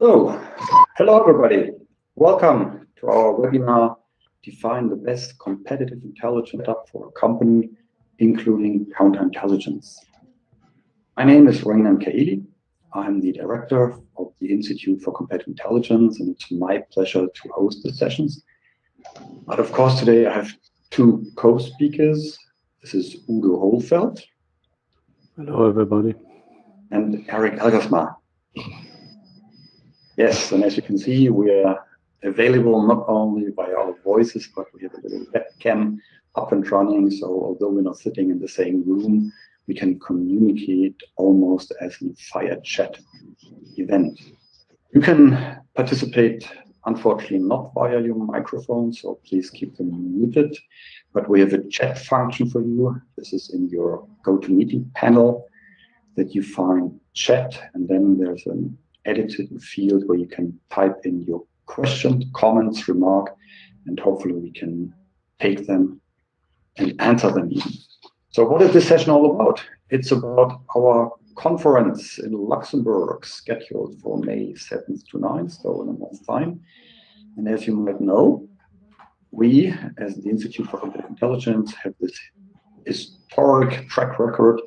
So, hello everybody. Welcome to our webinar, Define the Best Competitive Intelligence Setup for a Company, including Counterintelligence. My name is Rainan Kaili. I'm the director of the Institute for Competitive Intelligence, and it's my pleasure to host the sessions. But of course, today I have two co-speakers. This is Udo Hohlfeld. Hello, everybody. And Eric Elgersma. Yes, and as you can see, we are available not only by our voices, but we have a little webcam up and running. So although we're not sitting in the same room, we can communicate almost as a fire chat event. You can participate, unfortunately, not via your microphone, so please keep them muted. But we have a chat function for you. This is in your GoToMeeting panel that you find chat, and then there's an edited field where you can type in your questions, comments, remark, and hopefully we can take them and answer them even. So what is this session all about? It's about our conference in Luxembourg, scheduled for May 7th to 9th, so in a month's time. And as you might know, we, as the Institute for Competitive Intelligence, have this historic track record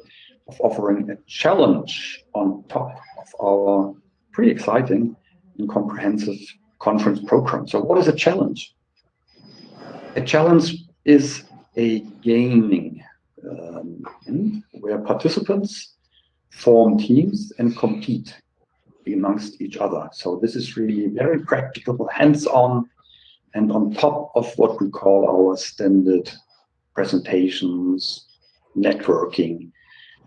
of offering a challenge on top of our pretty exciting and comprehensive conference program. So what is a challenge? A challenge is a gaming where participants form teams and compete amongst each other. So this is really very practical, hands-on, and on top of what we call our standard presentations, networking,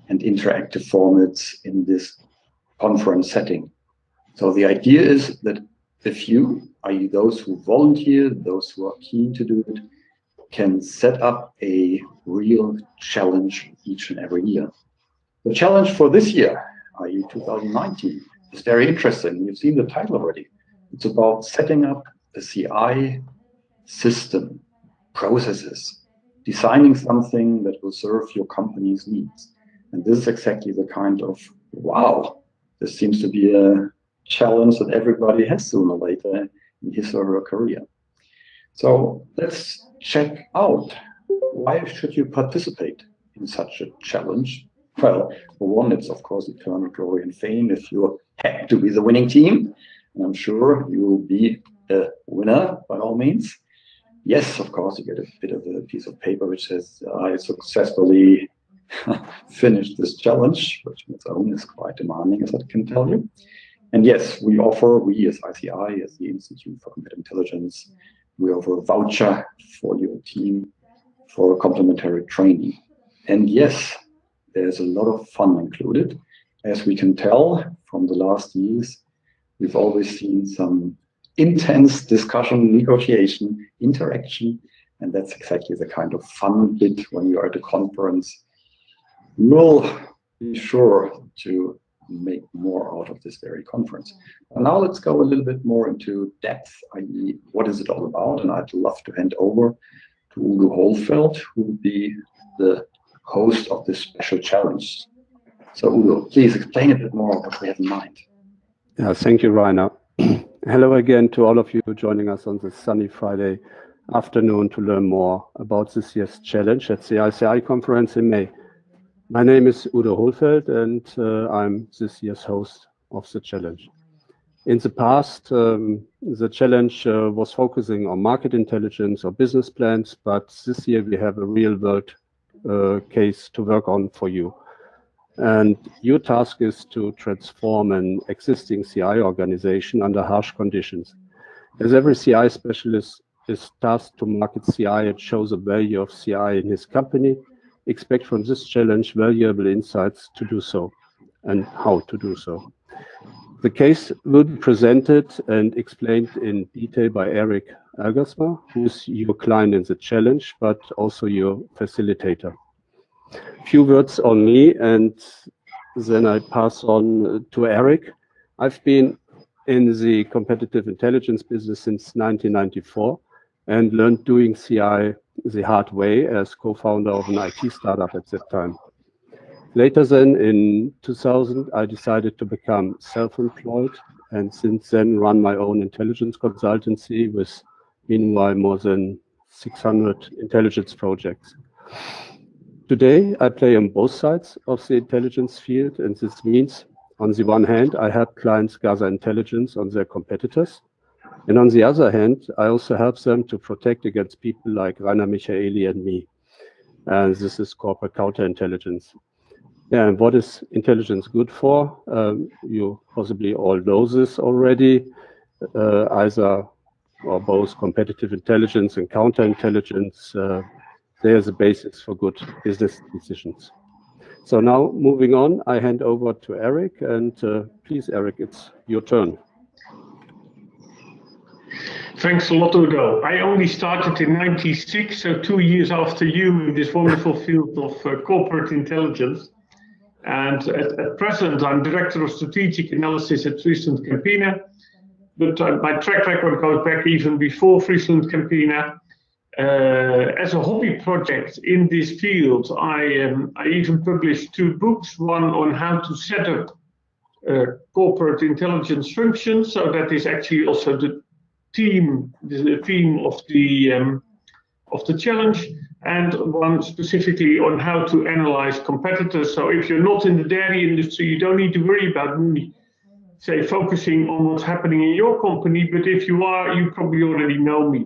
and interactive formats in this conference setting. So the idea is that a few, i.e. those who volunteer, those who are keen to do it, can set up a real challenge each and every year. The challenge for this year, i.e. 2019, is very interesting. You've seen the title already. It's about setting up a CI system, processes, designing something that will serve your company's needs. And this is exactly the kind of, wow, this seems to be a challenge that everybody has sooner or later in his or her career. So let's check out, why should you participate in such a challenge? Well, for one, it's of course eternal glory and fame if you happen to be the winning team. And I'm sure you will be a winner by all means. Yes, of course, you get a bit of a piece of paper which says, I successfully finished this challenge, which on its own is quite demanding, as I can tell you. And yes, we as ICI, as the Institute for Competitive Intelligence, we offer a voucher for your team for complimentary training. And yes, there's a lot of fun included. As we can tell from the last years, we've always seen some intense discussion, negotiation, interaction, and that's exactly the kind of fun bit when you're at a conference. We'll be sure to make more out of this very conference. And now let's go a little bit more into depth, i.e. what is it all about? And I'd love to hand over to Udo Hohlfeld, who will be the host of this special challenge. So Udo, please explain a bit more what we have in mind. Yeah, thank you, Rainer. Hello again to all of you joining us on this sunny Friday afternoon to learn more about this year's challenge at the ICI conference in May. My name is Udo Hohlfeld, and I'm this year's host of the challenge. In the past, the challenge was focusing on market intelligence or business plans, but this year we have a real-world case to work on for you. And your task is to transform an existing CI organization under harsh conditions. As every CI specialist is tasked to market CI and show the value of CI in his company, expect from this challenge valuable insights to do so and how to do so. The case will be presented and explained in detail by Eric Elgersma, who is your client in the challenge, but also your facilitator. Few words on me, and then I pass on to Eric. I've been in the competitive intelligence business since 1994 and learned doing CI the hard way as co-founder of an IT startup at that time. Later then, in 2000, I decided to become self-employed and since then run my own intelligence consultancy with, meanwhile, more than 600 intelligence projects. Today, I play on both sides of the intelligence field, and this means, on the one hand, I help clients gather intelligence on their competitors, and on the other hand, I also help them to protect against people like Rainer Michaeli and me. And this is corporate counterintelligence. Yeah, and what is intelligence good for? You possibly all know this already. Either or both competitive intelligence and counterintelligence, they are the basis for good business decisions. So now, moving on, I hand over to Eric, and please, Eric, it's your turn. Thanks a lot, Udo. I only started in '96, so 2 years after you in this wonderful field of corporate intelligence. And at present, I'm Director of Strategic Analysis at Friesland Campina. But my track record goes back even before Friesland Campina. As a hobby project in this field, I even published 2 books, one on how to set up corporate intelligence functions. So that is actually also the theme of the challenge, and one specifically on how to analyze competitors. So if you're not in the dairy industry, you don't need to worry about me, say, focusing on what's happening in your company, but if you are, you probably already know me.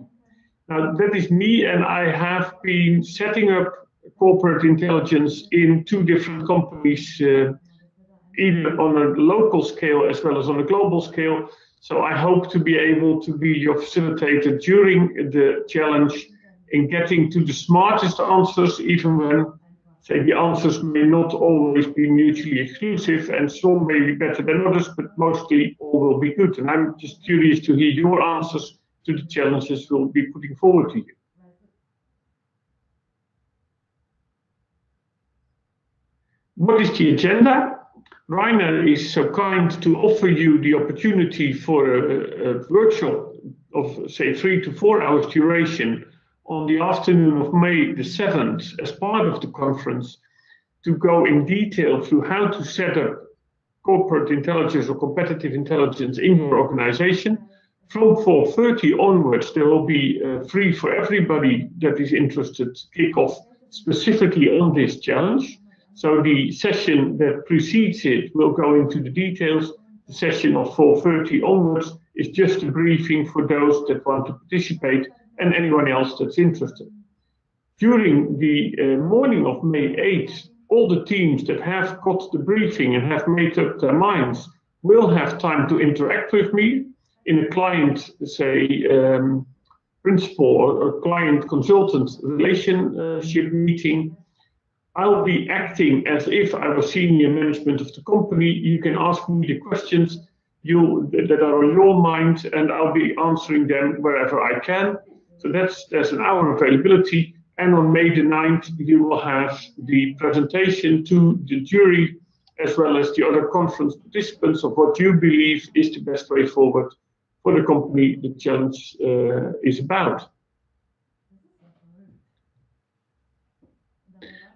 Now, that is me, and I have been setting up corporate intelligence in 2 different companies, either on a local scale as well as on a global scale. So I hope to be able to be your facilitator during the challenge in getting to the smartest answers, even when, say, the answers may not always be mutually exclusive, and some may be better than others, but mostly all will be good. And I'm just curious to hear your answers to the challenges we'll be putting forward to you. What is the agenda? Rainer is so kind to offer you the opportunity for a workshop of, say, 3 to 4 hours duration on the afternoon of May the 7th as part of the conference, to go in detail through how to set up corporate intelligence or competitive intelligence in your organization. From 4:30 onwards, there will be free for everybody that is interested to kick off specifically on this challenge. So the session that precedes it will go into the details. The session of 4:30 onwards is just a briefing for those that want to participate and anyone else that's interested. During the morning of May 8th, all the teams that have got the briefing and have made up their minds will have time to interact with me in a client, say, principal or client consultant relationship meeting. I'll be acting as if I was senior management of the company. You can ask me the questions that are on your mind, and I'll be answering them wherever I can. So there's an hour availability. And on May the 9th, you will have the presentation to the jury, as well as the other conference participants, of what you believe is the best way forward for the company the challenge is about.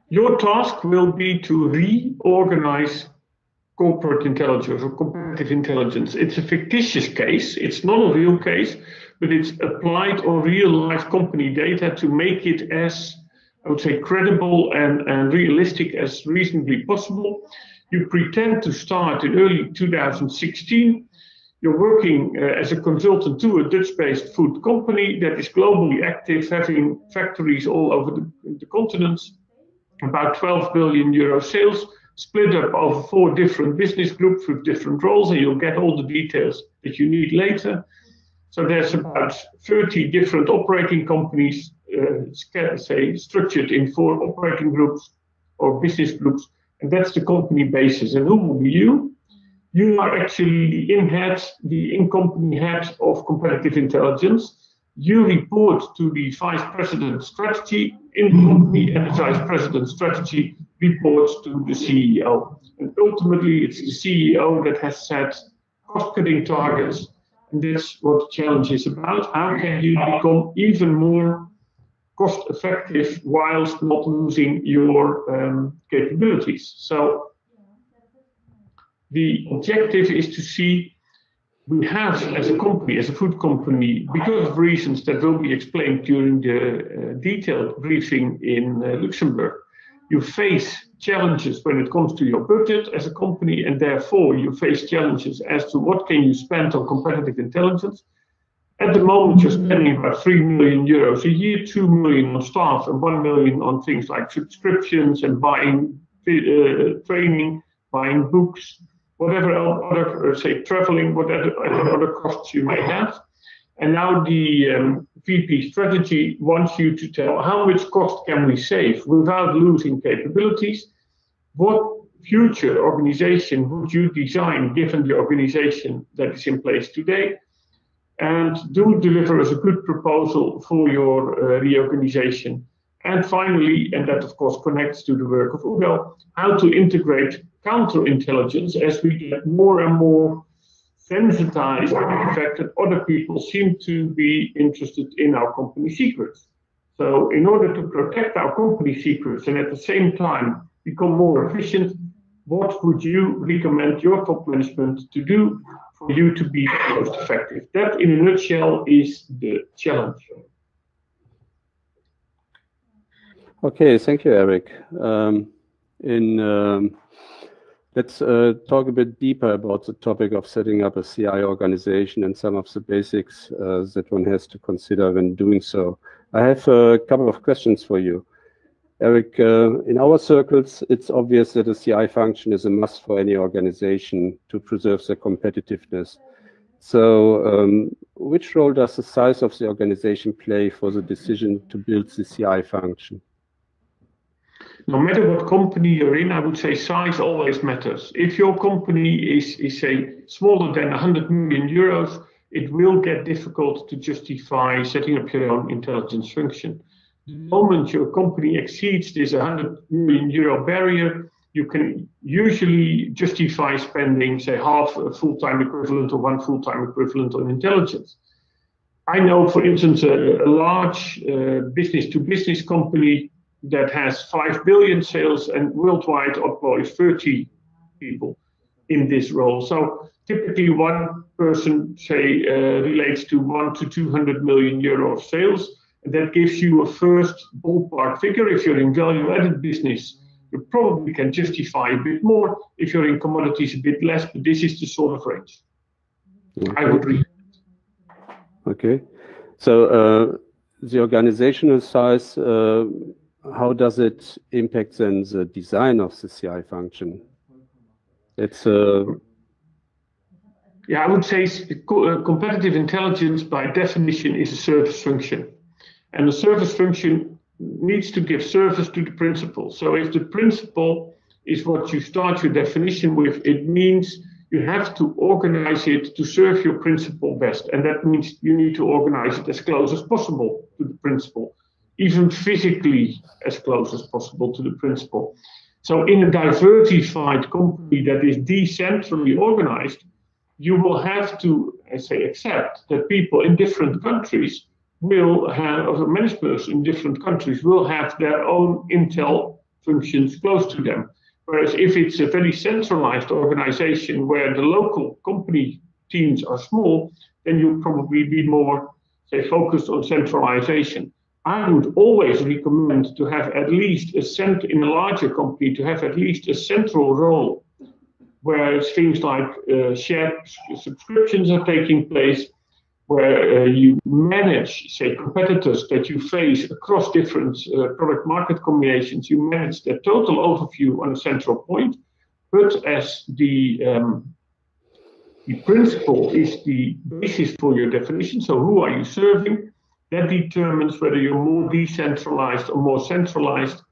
Your task will be to reorganize corporate intelligence or competitive intelligence. It's a fictitious case. It's not a real case, but it's applied on real life company data to make it as, I would say, credible and realistic as reasonably possible. You pretend to start in early 2016. You're working as a consultant to a Dutch-based food company that is globally active, having factories all over the continents. About 12 billion euro sales, split up over 4 different business groups with different roles, and you'll get all the details that you need later. So there's about 30 different operating companies, say, structured in 4 operating groups or business groups, and that's the company basis. And who will be you? You are actually the in-company head of competitive intelligence. You report to the vice president strategy in the company, and the vice president strategy reports to the CEO. And ultimately, it's the CEO that has set cost-cutting targets, and that's what the challenge is about. How can you become even more cost-effective whilst not losing your capabilities? So the objective is to see we have, as a company, as a food company, because of reasons that will be explained during the detailed briefing in Luxembourg, you face challenges when it comes to your budget as a company, and therefore you face challenges as to what can you spend on competitive intelligence. At the moment, you're spending about 3 million euros a year, 2 million on staff, and 1 million on things like subscriptions and buying training, buying books, whatever other, say, traveling, whatever other costs you may have. And now the VP strategy wants you to tell how much cost can we save without losing capabilities. What future organization would you design given the organization that is in place today? And do deliver us a good proposal for your reorganization. And finally, and that of course connects to the work of Ugo, how to integrate counterintelligence as we get more and more sensitized to the fact that other people seem to be interested in our company secrets. So in order to protect our company secrets and at the same time become more efficient, what would you recommend your top management to do for you to be most effective? That, in a nutshell, is the challenge. Okay, thank you, Eric. Let's talk a bit deeper about the topic of setting up a CI organization and some of the basics that one has to consider when doing so. I have a couple of questions for you. Eric, in our circles, it's obvious that a CI function is a must for any organization to preserve their competitiveness. So which role does the size of the organization play for the decision to build the CI function? No matter what company you're in, I would say size always matters. If your company is say, smaller than 100 million euros, it will get difficult to justify setting up your own intelligence function. The moment your company exceeds this 100 million euro barrier, you can usually justify spending, say, half a full-time equivalent or one full-time equivalent on intelligence. I know, for instance, a large business-to-business company that has 5 billion sales and worldwide employs 30 people in this role. So typically one person, say, relates to 1 to 200 million euro of sales. And that gives you a first ballpark figure. If you're in value-added business, you probably can justify a bit more. If you're in commodities, a bit less, but this is the sort of range I would read. Okay. So the organizational size, how does it impact then the design of the CI function? It's yeah, I would say competitive intelligence by definition is a service function. And the service function needs to give service to the principal. So if the principal is what you start your definition with, it means you have to organize it to serve your principal best. And that means you need to organize it as close as possible to the principal, even physically as close as possible to the principal. So in a diversified company that is decentrally organized, you will have to, I say, accept that people in different countries will have, or managers in different countries will have their own intel functions close to them. Whereas if it's a very centralized organization where the local company teams are small, then you'll probably be more, say, focused on centralization. I would always recommend to have at least in a larger company, to have at least a central role where things like shared subscriptions are taking place, where you manage, say, competitors that you face across different product market combinations. You manage the total overview on a central point, but as the principle is the basis for your definition. So who are you serving? That determines whether you're more decentralized or more centralized,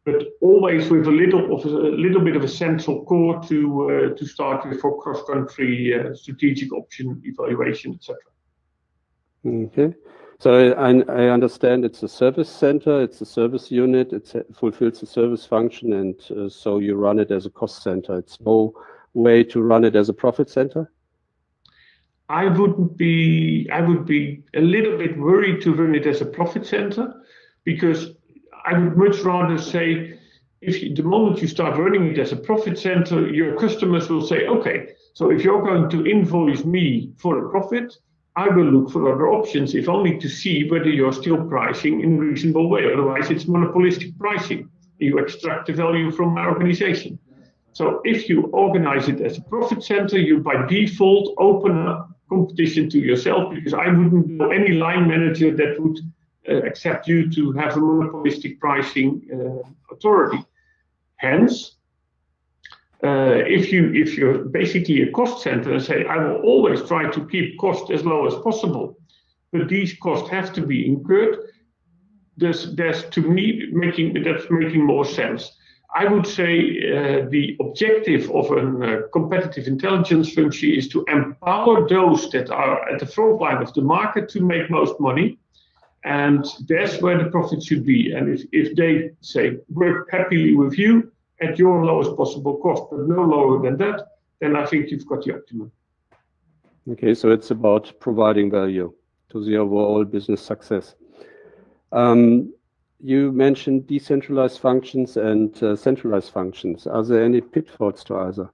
but always with a little bit of a central core to start with for cross-country strategic option evaluation, etc. Okay, so I understand it's a service center, it's a service unit, it fulfills a service function, and so you run it as a cost center. It's no way to run it as a profit center? I would be a little bit worried to run it as a profit center, because I would much rather say the moment you start running it as a profit center, your customers will say, okay, so if you're going to invoice me for a profit, I will look for other options, if only to see whether you're still pricing in a reasonable way. Otherwise, it's monopolistic pricing. You extract the value from my organization. So if you organize it as a profit center, you by default open up competition to yourself, because I wouldn't know any line manager that would accept you to have a monopolistic pricing authority. Hence, if you're basically a cost center and say, I will always try to keep costs as low as possible, but these costs have to be incurred, there's to me that's making more sense. I would say the objective of a competitive intelligence function is to empower those that are at the front line of the market to make most money. And that's where the profit should be. And if they say, work happily with you at your lowest possible cost, but no lower than that, then I think you've got the optimum. Okay, so it's about providing value to the overall business success. You mentioned decentralized functions and centralized functions. Are there any pitfalls to either?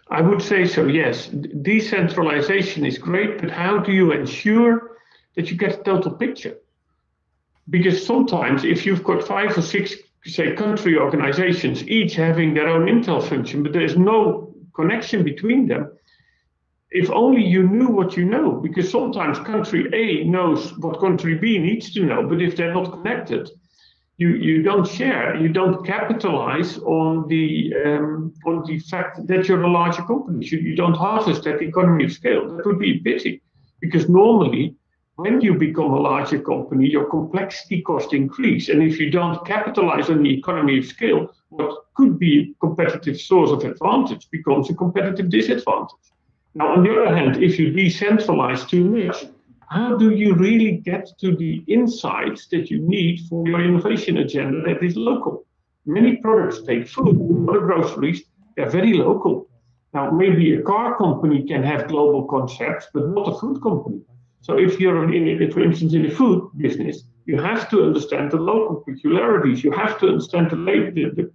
I would say so, yes. Decentralization is great, but how do you ensure that you get a total picture? Because sometimes if you've got 5 or 6, say, country organizations, each having their own intel function, but there's no connection between them, if only you knew what you know, because sometimes country A knows what country B needs to know, but if they're not connected, you don't share, you don't capitalize on the fact that you're a larger company. You don't harvest that economy of scale. That would be a pity, because normally when you become a larger company, your complexity costs increase, and if you don't capitalize on the economy of scale, what could be a competitive source of advantage becomes a competitive disadvantage. Now, on the other hand, if you decentralize too much, how do you really get to the insights that you need for your innovation agenda that is local? Many products, take food, other groceries, they're very local. Now, maybe a car company can have global concepts, but not a food company. So if you're, for instance, in the food business, you have to understand the local peculiarities. You have to understand the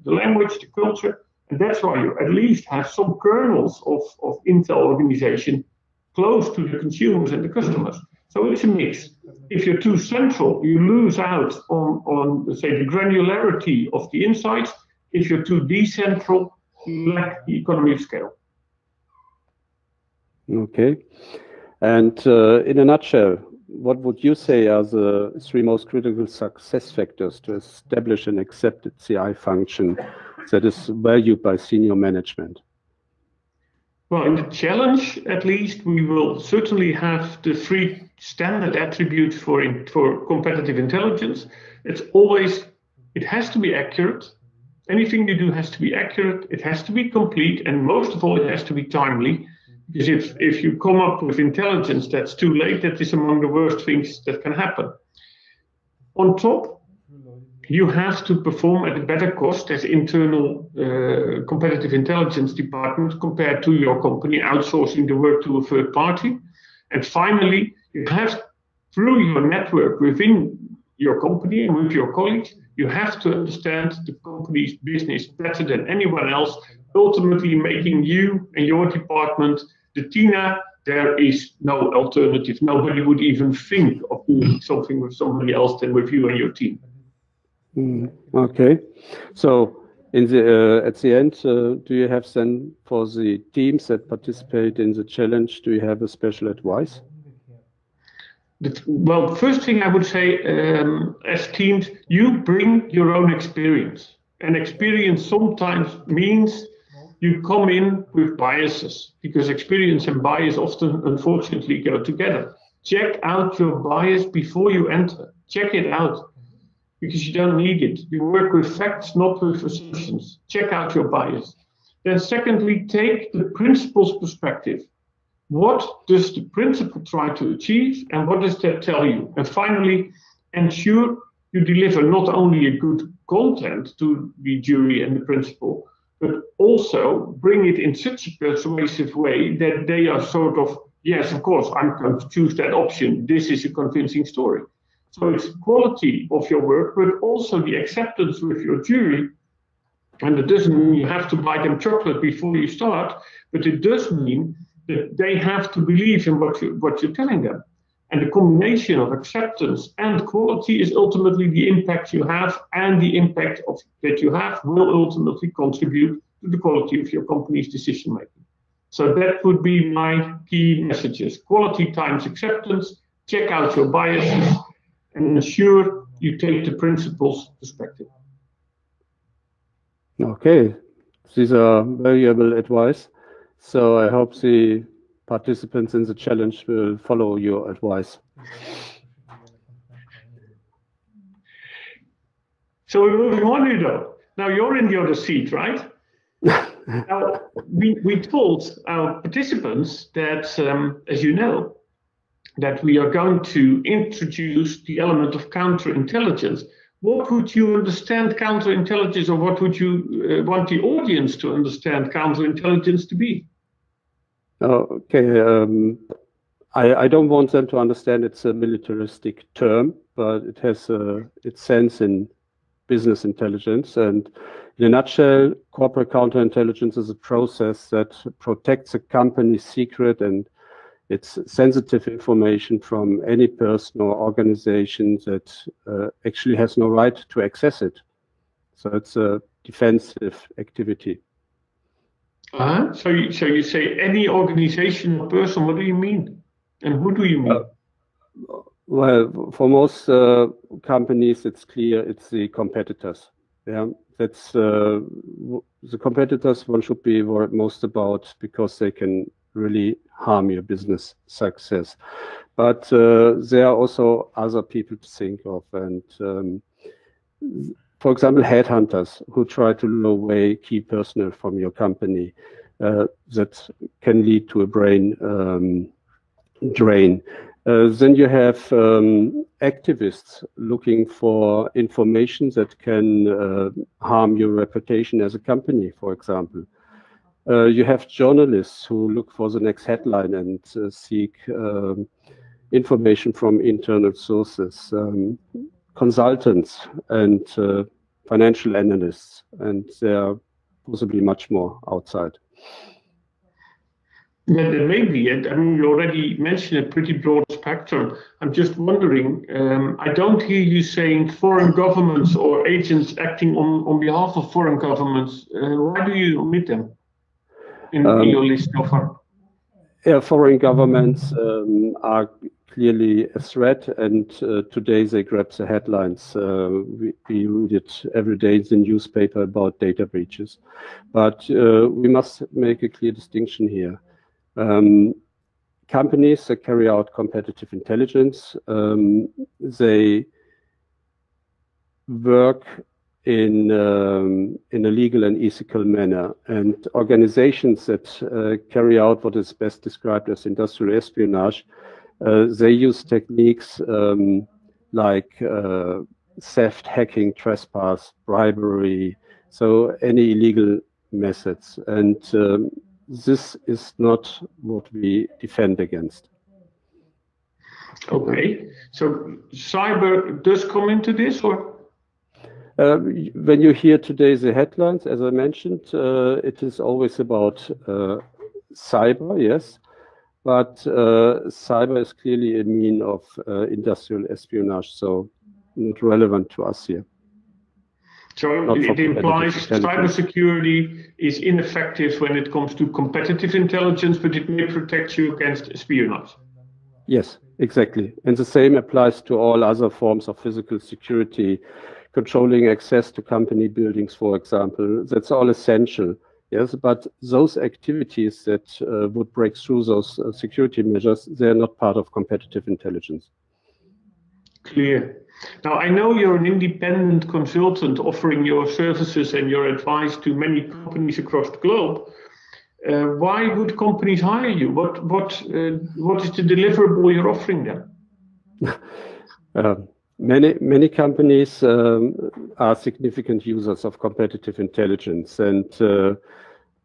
language, the culture, and that's why you at least have some kernels of Intel organization close to the consumers and the customers. So it's a mix. If you're too central, you lose out on say, the granularity of the insights. If you're too decentral, you lack the economy of scale. Okay. And in a nutshell, what would you say are the 3 most critical success factors to establish an accepted CI function that is valued by senior management? Well, in the challenge, at least, we will certainly have the 3 standard attributes for competitive intelligence. It has to be accurate. Anything you do has to be accurate. It has to be complete. And most of all, it has to be timely. Because if you come up with intelligence that's too late, that is among the worst things that can happen. On top, you have to perform at a better cost as internal competitive intelligence department compared to your company outsourcing the work to a third party. And finally, you have, through your network within your company and with your colleagues, you have to understand the company's business better than anyone else, ultimately making you and your department the TINA. There is no alternative. Nobody would even think of doing something with somebody else than with you and your team. Okay. So in the at the end, do you have then, for the teams that participate in the challenge, do you have a special advice? Well, first thing I would say, as teams, you bring your own experience. And experience sometimes means you come in with biases, because experience and bias often, unfortunately, go together. Check out your bias before you enter. Check it out, because you don't need it. You work with facts, not with assumptions. Check out your bias. Then secondly, take the principal's perspective. What does the principal try to achieve, and what does that tell you? And finally, ensure you deliver not only a good content to the jury and the principal, but also bring it in such a persuasive way that they are sort of, yes, of course, I'm going to choose that option. This is a convincing story. So it's quality of your work, but also the acceptance with your jury. And it doesn't mean you have to buy them chocolate before you start, but it does mean that they have to believe in what you're telling them. And the combination of acceptance and quality is ultimately the impact you have, and the impact that you have will ultimately contribute to the quality of your company's decision making. So that would be my key messages. Quality times acceptance, check out your biases, and ensure you take the principal's perspective. Okay, these are valuable advice. So I hope the participants in the challenge will follow your advice. So we're moving on, Udo. Now you're in the other seat, right? Now, we told our participants that, as you know, that we are going to introduce the element of counterintelligence. What would you understand counterintelligence, or what would you want the audience to understand counterintelligence to be? Okay, I don't want them to understand it's a militaristic term, but it has its sense in business intelligence. And in a nutshell, corporate counterintelligence is a process that protects a company's secret and its sensitive information from any person or organization that actually has no right to access it. So it's a defensive activity. So you say any organization or person, what do you mean? And who do you mean? Well, for most companies, it's clear it's the competitors. Yeah, that's the competitors one should be worried most about, because they can really harm your business success. But there are also other people to think of, and for example, headhunters who try to lure away key personnel from your company. That can lead to a brain drain. Then you have activists looking for information that can harm your reputation as a company, for example. You have journalists who look for the next headline and seek information from internal sources, consultants and financial analysts, and there are possibly much more outside. Yeah, there may be. I mean, you already mentioned a pretty broad spectrum. I'm just wondering, I don't hear you saying foreign governments or agents acting on behalf of foreign governments. Why do you omit them in your list so far? Yeah, foreign governments are clearly a threat, and today they grab the headlines. We read it every day in the newspaper about data breaches. But we must make a clear distinction here. Companies that carry out competitive intelligence, they work in a legal and ethical manner, and organizations that carry out what is best described as industrial espionage, they use techniques like theft, hacking, trespass, bribery, so any illegal methods. And this is not what we defend against. Okay, so cyber does come into this, or? When you hear today the headlines, as I mentioned, it is always about cyber, yes, but cyber is clearly a mean of industrial espionage, so not relevant to us here. So it implies cybersecurity is ineffective when it comes to competitive intelligence, but it may protect you against espionage. Yes, exactly. And the same applies to all other forms of physical security, controlling access to company buildings, for example. That's all essential. Yes, but those activities that would break through those security measures, they're not part of competitive intelligence. Clear. Now, I know you're an independent consultant offering your services and your advice to many companies across the globe. Why would companies hire you? What is the deliverable you're offering them? Many companies are significant users of competitive intelligence, and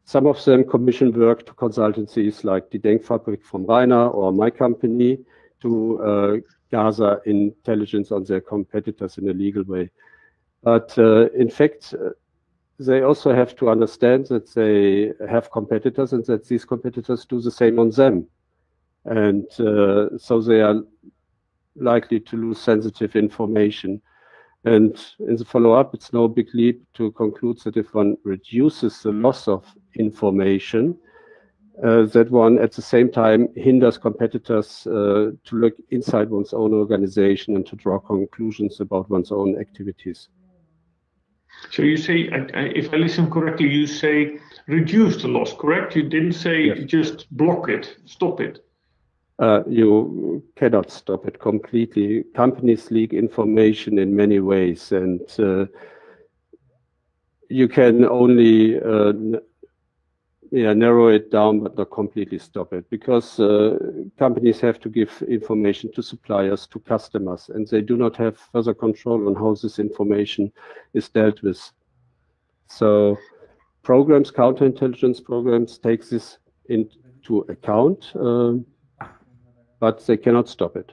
some of them commission work to consultancies like the Denkfabrik from Rainer or my company to gather intelligence on their competitors in a legal way. But in fact, they also have to understand that they have competitors and that these competitors do the same on them. And so they are likely to lose sensitive information. And in the follow-up, it's no big leap to conclude that if one reduces the loss of information, that one at the same time hinders competitors to look inside one's own organization and to draw conclusions about one's own activities. So you say, if I listen correctly, you say reduce the loss, correct? You didn't say Yes. just block it, stop it. You cannot stop it completely. Companies leak information in many ways, and you can only narrow it down, but not completely stop it, because companies have to give information to suppliers, to customers, and they do not have further control on how this information is dealt with. So programs, counterintelligence programs, take this into account, but they cannot stop it.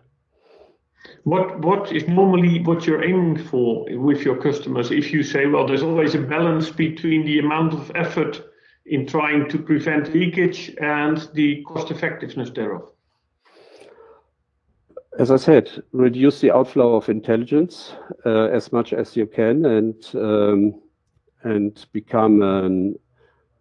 What is normally what you're aiming for with your customers? If you say, well, there's always a balance between the amount of effort in trying to prevent leakage and the cost effectiveness thereof? As I said, reduce the outflow of intelligence as much as you can, and become an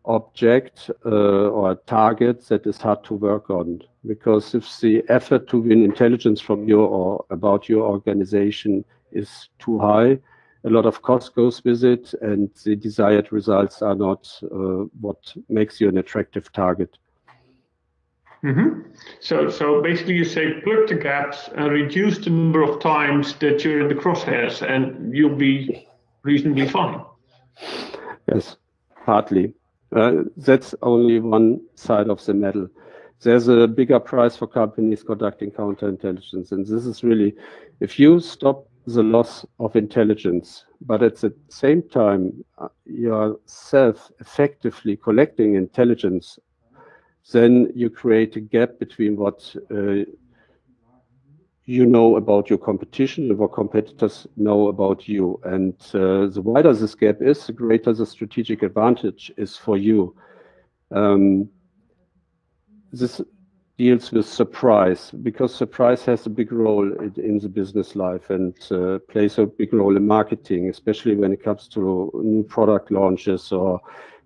object or a target that is hard to work on. Because if the effort to win intelligence from you or about your organization is too high, a lot of cost goes with it, and the desired results are not what makes you an attractive target. Mm-hmm. So basically you say plug the gaps and reduce the number of times that you're in the crosshairs, and you'll be reasonably fine. Yes, partly. That's only one side of the medal. There's a bigger prize for companies conducting counterintelligence, and this is really, if you stop the loss of intelligence, but at the same time yourself effectively collecting intelligence, then you create a gap between what you know about your competition and what competitors know about you. And the wider this gap is, the greater the strategic advantage is for you. This deals with surprise, because surprise has a big role in the business life and plays a big role in marketing, especially when it comes to new product launches or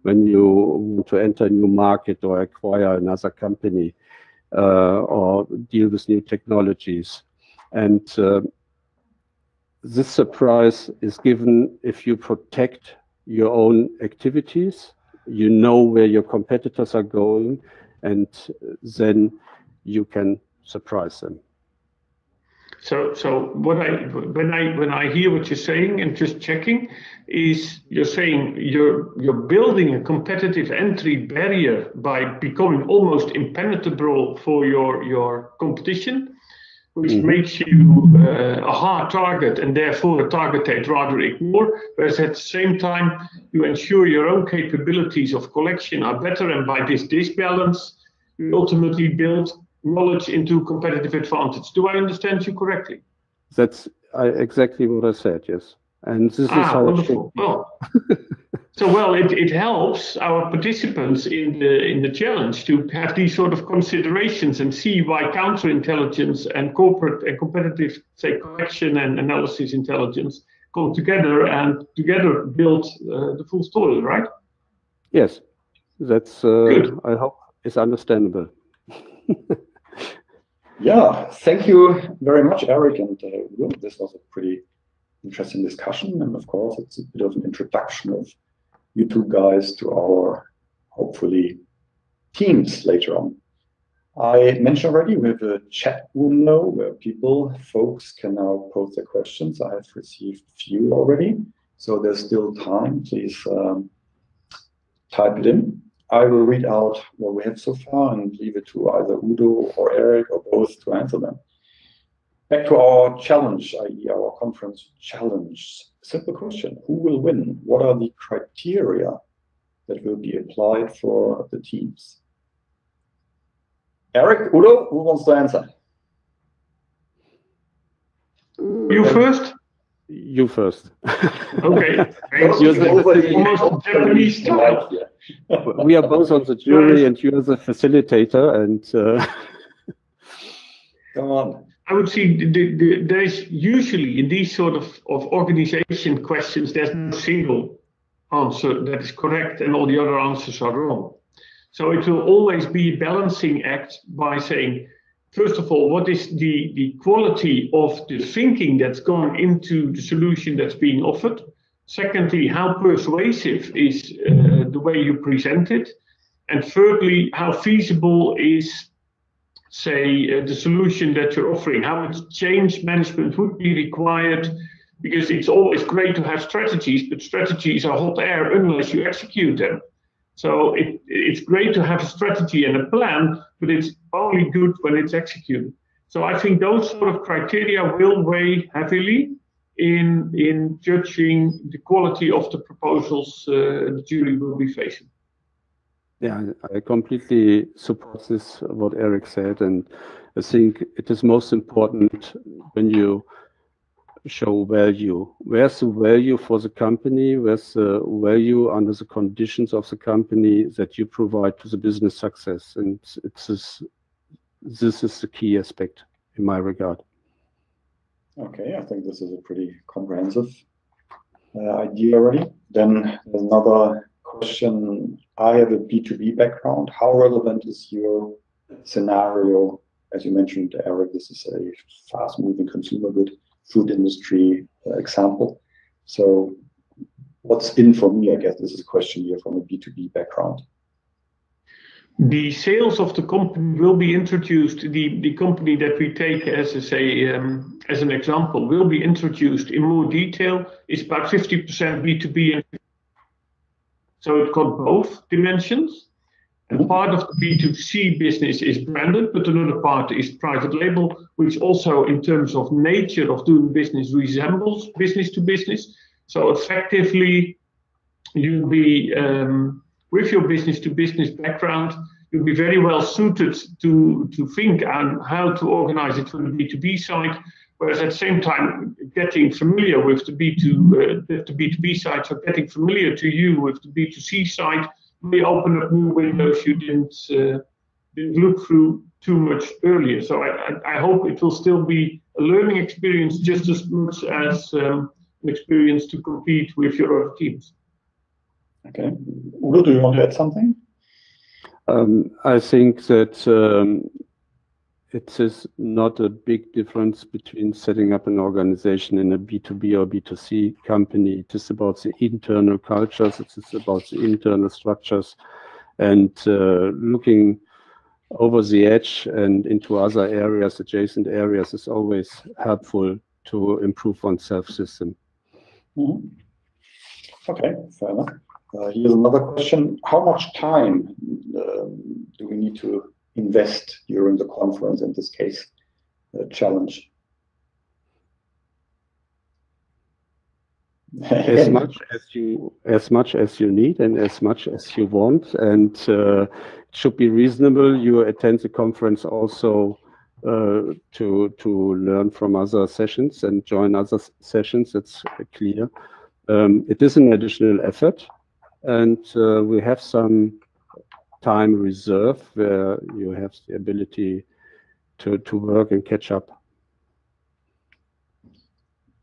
when you want to enter a new market or acquire another company or deal with new technologies. And this surprise is given if you protect your own activities, you know where your competitors are going, and then you can surprise them. So when I hear what you're saying and just checking, is you're saying you're building a competitive entry barrier by becoming almost impenetrable for your competition, which makes you a hard target and therefore a target they'd rather ignore, whereas at the same time you ensure your own capabilities of collection are better, and by this balance you ultimately build knowledge into competitive advantage. Do I understand you correctly? That's exactly what I said, yes. And this is how wonderful. Well, it helps our participants in the challenge to have these sort of considerations and see why counterintelligence and corporate and competitive, say, collection and analysis intelligence come together and together build the full story, right? Yes, that's I hope is understandable. Yeah, thank you very much, Eric and Will. This was a pretty interesting discussion, and of course it's a bit of an introduction of you two guys to our, hopefully, teams later on. I mentioned already we have a chat window where folks can now post their questions. I have received a few already, so there's still time. Please type it in. I will read out what we have so far and leave it to either Udo or Eric or both to answer them. Back to our challenge, i.e. our conference challenge. Simple question, who will win? What are the criteria that will be applied for the teams? Eric, Udo, who wants to answer? You first? You first. Okay. Almost Japanese style. We are both on the jury, and you're the facilitator. And come on. I would say there's usually in these sort of organization questions, there's no single answer that is correct and all the other answers are wrong. So it will always be a balancing act by saying, first of all, what is the quality of the thinking that's gone into the solution that's being offered? Secondly, how persuasive is the way you present it? And thirdly, how feasible is, say, the solution that you're offering? How much change management would be required? Because it's always great to have strategies, but strategies are hot air unless you execute them. So it's great to have a strategy and a plan, but it's only good when it's executed. So I think those sort of criteria will weigh heavily in judging the quality of the proposals the jury will be facing. Yeah, I completely support this, what Eric said, and I think it is most important when you show value. Where's the value for the company? Where's the value under the conditions of the company that you provide to the business success? And this is the key aspect in my regard. Okay, I think this is a pretty comprehensive idea already. Then there's another question. I have a B2B background. How relevant is your scenario? As you mentioned, Eric, this is a fast-moving consumer good food industry example. So what's in for me, I guess this is a question here from a B2B background. The sales of the company will be introduced, the company that we take as an example will be introduced in more detail. It's about 50% B2B. So it's got both dimensions. And part of the B2C business is branded, but another part is private label, which also in terms of nature of doing business resembles business to business. So effectively, you'll be, with your business to business background, you'll be very well suited to think on how to organize it from the B2B side, whereas at the same time, getting familiar with the B2B side, so getting familiar to you with the B2C side, may open up new windows you didn't look through too much earlier. So I hope it will still be a learning experience just as much as an experience to compete with your other teams. Okay. Udo, do you want to add something? I think that it is not a big difference between setting up an organization in a B2B or B2C company. It is about the internal cultures, it is about the internal structures, and looking over the edge and into other areas, adjacent areas, is always helpful to improve one's self-system. Mm-hmm. Okay, fair enough. Here's another question. How much time do we need to invest during the conference, in this case, challenge? As much as you need and as much as you want, and it should be reasonable. You attend the conference also to learn from other sessions and join other sessions. That's clear. It is an additional effort, and we have some time reserved where you have the ability to work and catch up.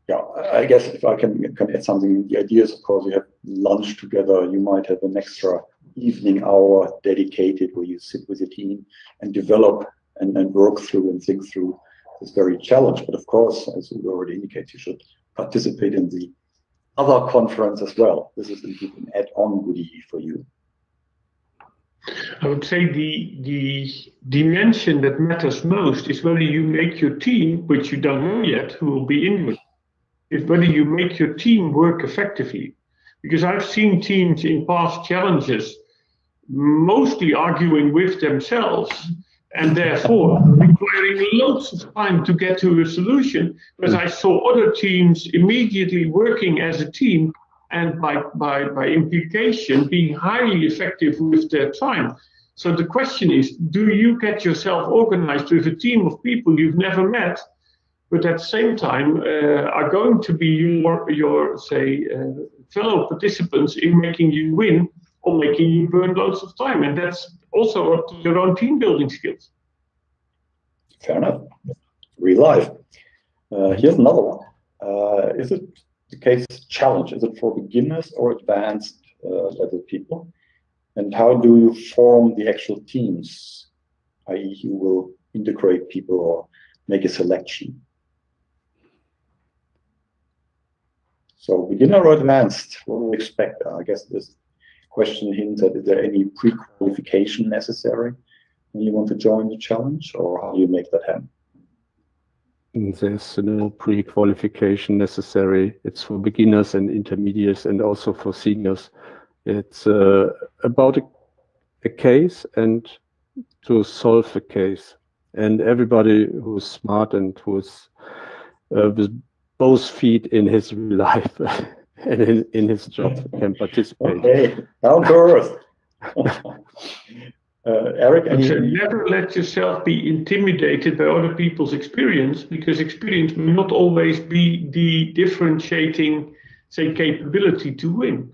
Yeah, I guess if I can add something, the idea is, of course, you have lunch together. You might have an extra evening hour dedicated where you sit with your team and develop and work through and think through this very challenge. But of course, as we already indicated, you should participate in the other conference as well. This is indeed an add-on goodie for you. I would say the dimension that matters most is whether you make your team, which you don't know yet, who will be in it, is whether you make your team work effectively. Because I've seen teams in past challenges mostly arguing with themselves and therefore requiring loads of time to get to a solution, whereas I saw other teams immediately working as a team and by implication being highly effective with their time. So the question is, do you get yourself organized with a team of people you've never met but at the same time are going to be your fellow participants in making you win or making you burn loads of time, and that's also up to your own team building skills. Fair enough. Real life. Here's another one. Is it the case challenge? Is it for beginners or advanced level people? And how do you form the actual teams? I.e., you will integrate people or make a selection. So beginner or advanced, what do you expect? I guess this question hints at, is there any pre-qualification necessary when you want to join the challenge, or how do you make that happen? There's no pre-qualification necessary. It's for beginners and intermediates and also for seniors. It's about a case and to solve a case. And everybody who's smart and who's with both feet in his real life and in his job can participate. Okay, down to earth. Eric, never let yourself be intimidated by other people's experience, because experience may not always be the differentiating, say, capability to win.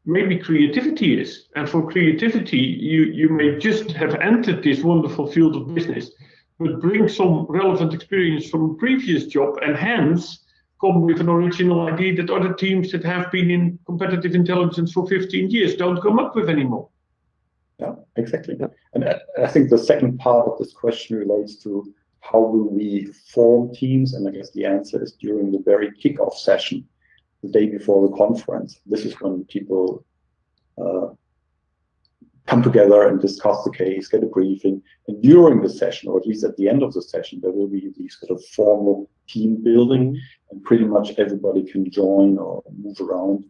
Maybe creativity is, and for creativity, you may just have entered this wonderful field of business, but bring some relevant experience from a previous job, and hence come with an original idea that other teams that have been in competitive intelligence for 15 years don't come up with anymore. Yeah, exactly. Yeah. And I think the second part of this question relates to how will we form teams, and I guess the answer is during the very kickoff session, the day before the conference. This is when people come together and discuss the case, get a briefing, and during the session, or at least at the end of the session, there will be these sort of formal team building, and pretty much everybody can join or move around.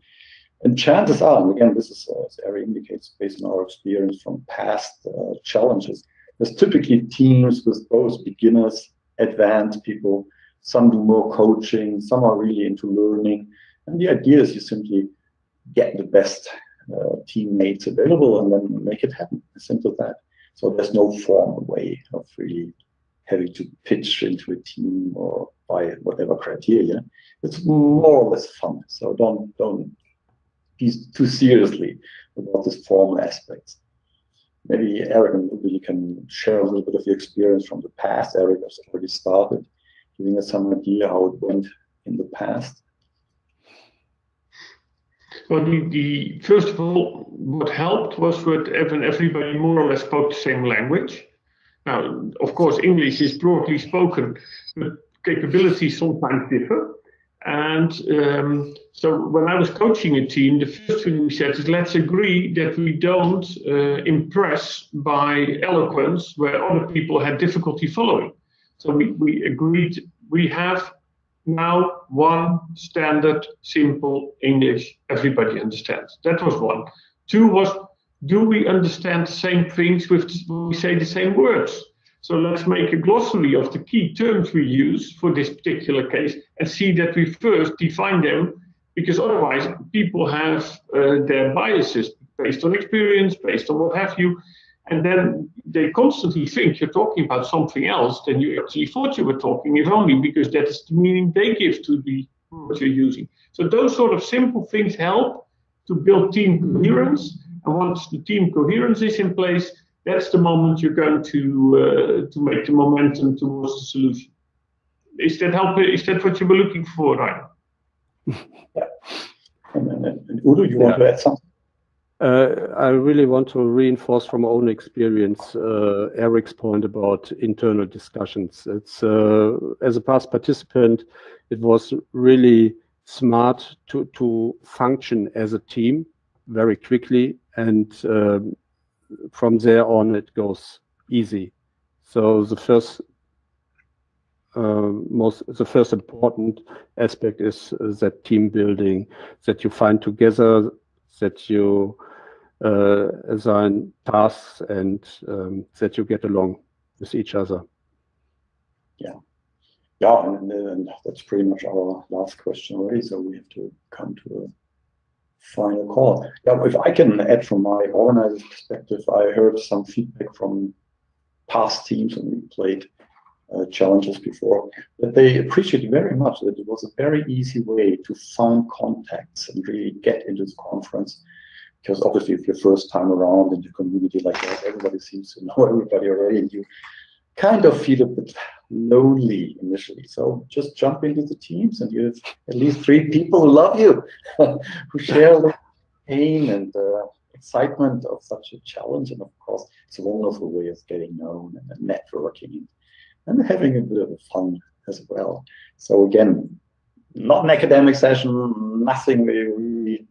And chances are, and again, this is, as Eric indicates, based on our experience from past challenges, there's typically teams with both beginners, advanced people. Some do more coaching, some are really into learning. And the idea is you simply get the best teammates available and then make it happen. As simple as that. So there's no formal way of really having to pitch into a team or by whatever criteria. It's more or less fun. So don't be too seriously about this formal aspects. Maybe Eric, you can share a little bit of your experience from the past. Eric has already started, giving us some idea how it went in the past. Well, the first of all, what helped was that everybody more or less spoke the same language. Now, of course, English is broadly spoken, but capabilities sometimes differ. And so when I was coaching a team, the first thing we said is, let's agree that we don't impress by eloquence where other people had difficulty following. So we agreed we have now one standard, simple English everybody understands. That was one. Two was, do we understand the same things when we say the same words? So let's make a glossary of the key terms we use for this particular case and see that we first define them, because otherwise people have their biases based on experience, based on what have you, and then they constantly think you're talking about something else than you actually thought you were talking, if only because that is the meaning they give to the what you're using. So those sort of simple things help to build team coherence, and once the team coherence is in place, that's the moment you're going to make the momentum towards the solution. Is that help? Is that what you were looking for, Ryan? Yeah. And Udo, you want to add something? I really want to reinforce from my own experience Eric's point about internal discussions. It's as a past participant, it was really smart to function as a team very quickly, and from there on it goes easy. So the first important aspect is that team building, that you find together, that you assign tasks, and that you get along with each other. Yeah, and that's pretty much our last question already. So we have to come to a final call. Yeah, if I can add from my organizer's perspective, I heard some feedback from past teams, and we played challenges before, that they appreciate very much that it was a very easy way to find contacts and really get into the conference. Because obviously, if you're first time around in the community like that, everybody seems to know everybody already, and you kind of feel a bit lonely initially. So just jump into the teams, and you have at least 3 people who love you, who share the pain and excitement of such a challenge. And of course, it's a wonderful way of getting known and networking and having a bit of fun as well. So again, not an academic session, nothing where you really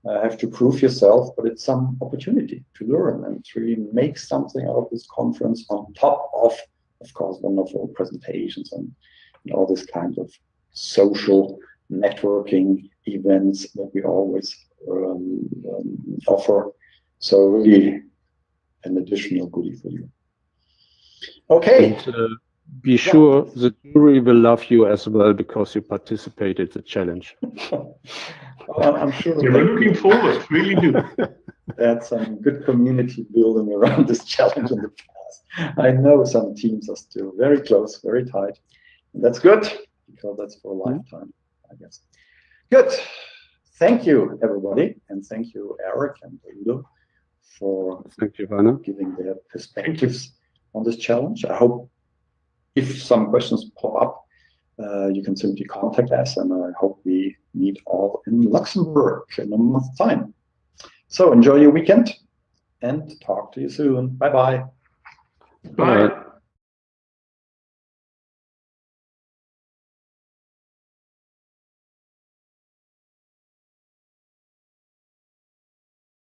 have to prove yourself, but it's some opportunity to learn and to really make something out of this conference on top of course, wonderful presentations and all this kind of social networking events that we always offer. So really an additional goodie for you. Okay. And, be sure the jury will love you as well because you participated in the challenge. I'm sure we're looking forward, really do. That's some good community building around this challenge in the past. I know some teams are still very close, very tight. And that's good, because that's for a lifetime, I guess. Good. Thank you, everybody. And thank you, Eric and Udo, for giving their perspectives on this challenge. I hope if some questions pop up, you can simply contact us, and I hope we meet all in Luxembourg in a month's time. So enjoy your weekend and talk to you soon. Bye-bye. Bye.